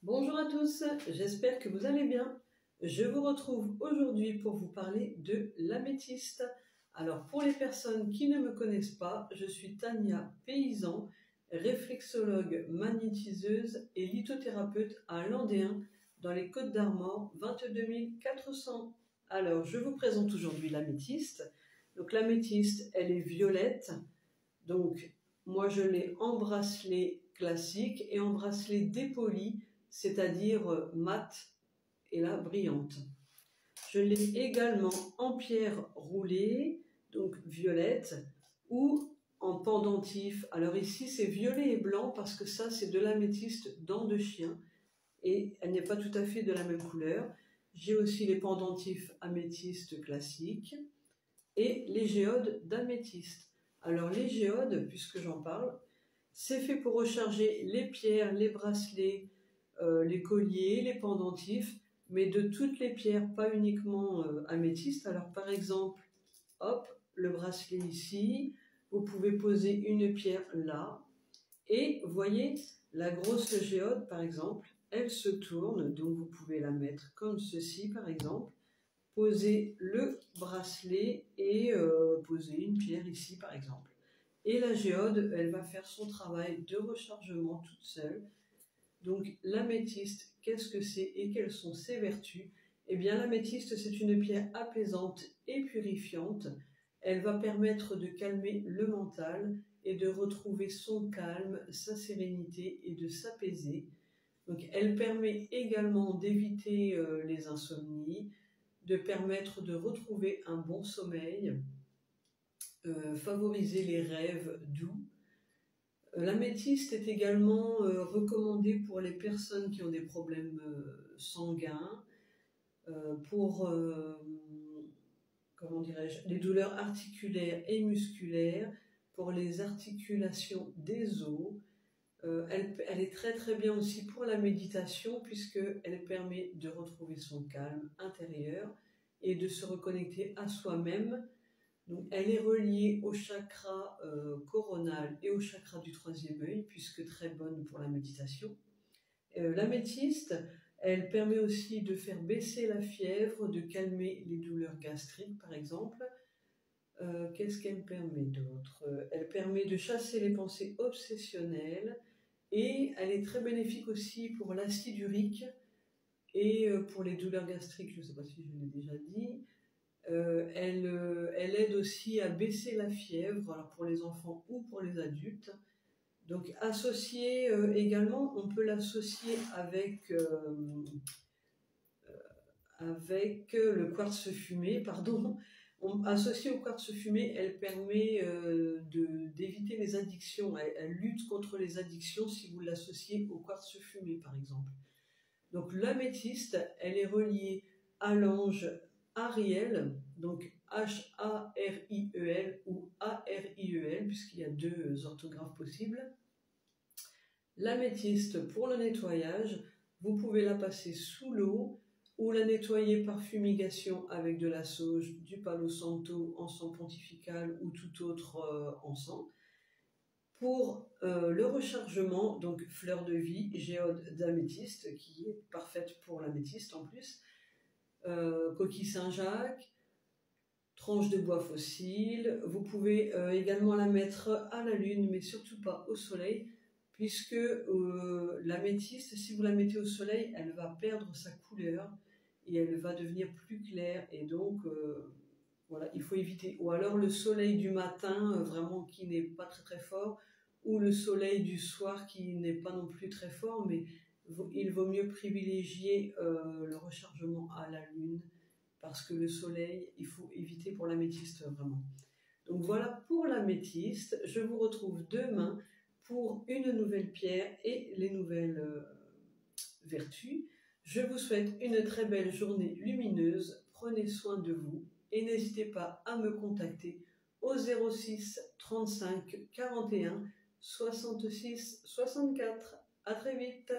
Bonjour à tous, j'espère que vous allez bien. Je vous retrouve aujourd'hui pour vous parler de l'améthyste. Alors pour les personnes qui ne me connaissent pas, je suis Tania Paysan, réflexologue magnétiseuse et lithothérapeute à Landéen dans les Côtes d'Armor, 22 400. Alors je vous présente aujourd'hui l'améthyste. Donc l'améthyste, elle est violette. Donc moi je l'ai en bracelet classique et en bracelet dépoli, c'est-à-dire mat et là brillante. Je l'ai également en pierre roulée, donc violette, ou en pendentif. Alors ici c'est violet et blanc parce que ça c'est de l'améthyste dent de chien et elle n'est pas tout à fait de la même couleur. J'ai aussi les pendentifs améthyste classiques et les géodes d'améthyste. Alors les géodes, puisque j'en parle, c'est fait pour recharger les pierres, les bracelets, les colliers, les pendentifs, mais de toutes les pierres, pas uniquement améthyste. Alors par exemple, hop, le bracelet ici, vous pouvez poser une pierre là, et voyez, la grosse géode par exemple, elle se tourne, donc vous pouvez la mettre comme ceci par exemple, poser le bracelet et poser une pierre ici par exemple. Et la géode, elle va faire son travail de rechargement toute seule. Donc l'améthyste, qu'est-ce que c'est et quelles sont ses vertus? Eh bien l'améthyste, c'est une pierre apaisante et purifiante. Elle va permettre de calmer le mental et de retrouver son calme, sa sérénité et de s'apaiser. Donc elle permet également d'éviter les insomnies, de permettre de retrouver un bon sommeil, favoriser les rêves doux. L'améthyste est également recommandée pour les personnes qui ont des problèmes sanguins, pour comment dirais-je, les douleurs articulaires et musculaires, pour les articulations des os. Elle est très très bien aussi pour la méditation puisqu'elle permet de retrouver son calme intérieur et de se reconnecter à soi-même. Donc, elle est reliée au chakra coronal et au chakra du troisième œil, puisque très bonne pour la méditation. L'améthyste, elle permet aussi de faire baisser la fièvre, de calmer les douleurs gastriques, par exemple. Qu'est-ce qu'elle permet d'autre? Elle permet de chasser les pensées obsessionnelles et elle est très bénéfique aussi pour l'acide urique et pour les douleurs gastriques, je ne sais pas si je l'ai déjà dit. Elle aide aussi à baisser la fièvre, alors pour les enfants ou pour les adultes. Donc associé également, on peut l'associer avec le quartz fumé, pardon. Associée au quartz fumé, elle permet d'éviter les addictions. Elle lutte contre les addictions si vous l'associez au quartz fumé, par exemple. Donc l'améthyste, elle est reliée à l'ange Ariel, donc H-A-R-I-E-L ou A-R-I-E-L, puisqu'il y a deux orthographes possibles. L'améthyste, pour le nettoyage, vous pouvez la passer sous l'eau ou la nettoyer par fumigation avec de la sauge, du palo santo, encens pontifical ou tout autre encens. Pour le rechargement, donc fleur de vie, géode d'améthyste, qui est parfaite pour l'améthyste en plus, coquille Saint-Jacques, tranche de bois fossile. Vous pouvez également la mettre à la lune, mais surtout pas au soleil, puisque l'améthyste, si vous la mettez au soleil, elle va perdre sa couleur et elle va devenir plus claire. Et donc, voilà, il faut éviter. Ou alors le soleil du matin, vraiment qui n'est pas très très fort, ou le soleil du soir qui n'est pas non plus très fort, mais il vaut mieux privilégier le rechargement à la lune, parce que le soleil, il faut éviter pour l'améthyste vraiment. Donc voilà pour l'améthyste. Je vous retrouve demain pour une nouvelle pierre et les nouvelles vertus. Je vous souhaite une très belle journée lumineuse. Prenez soin de vous et n'hésitez pas à me contacter au 06 35 41 66 64. À très vite.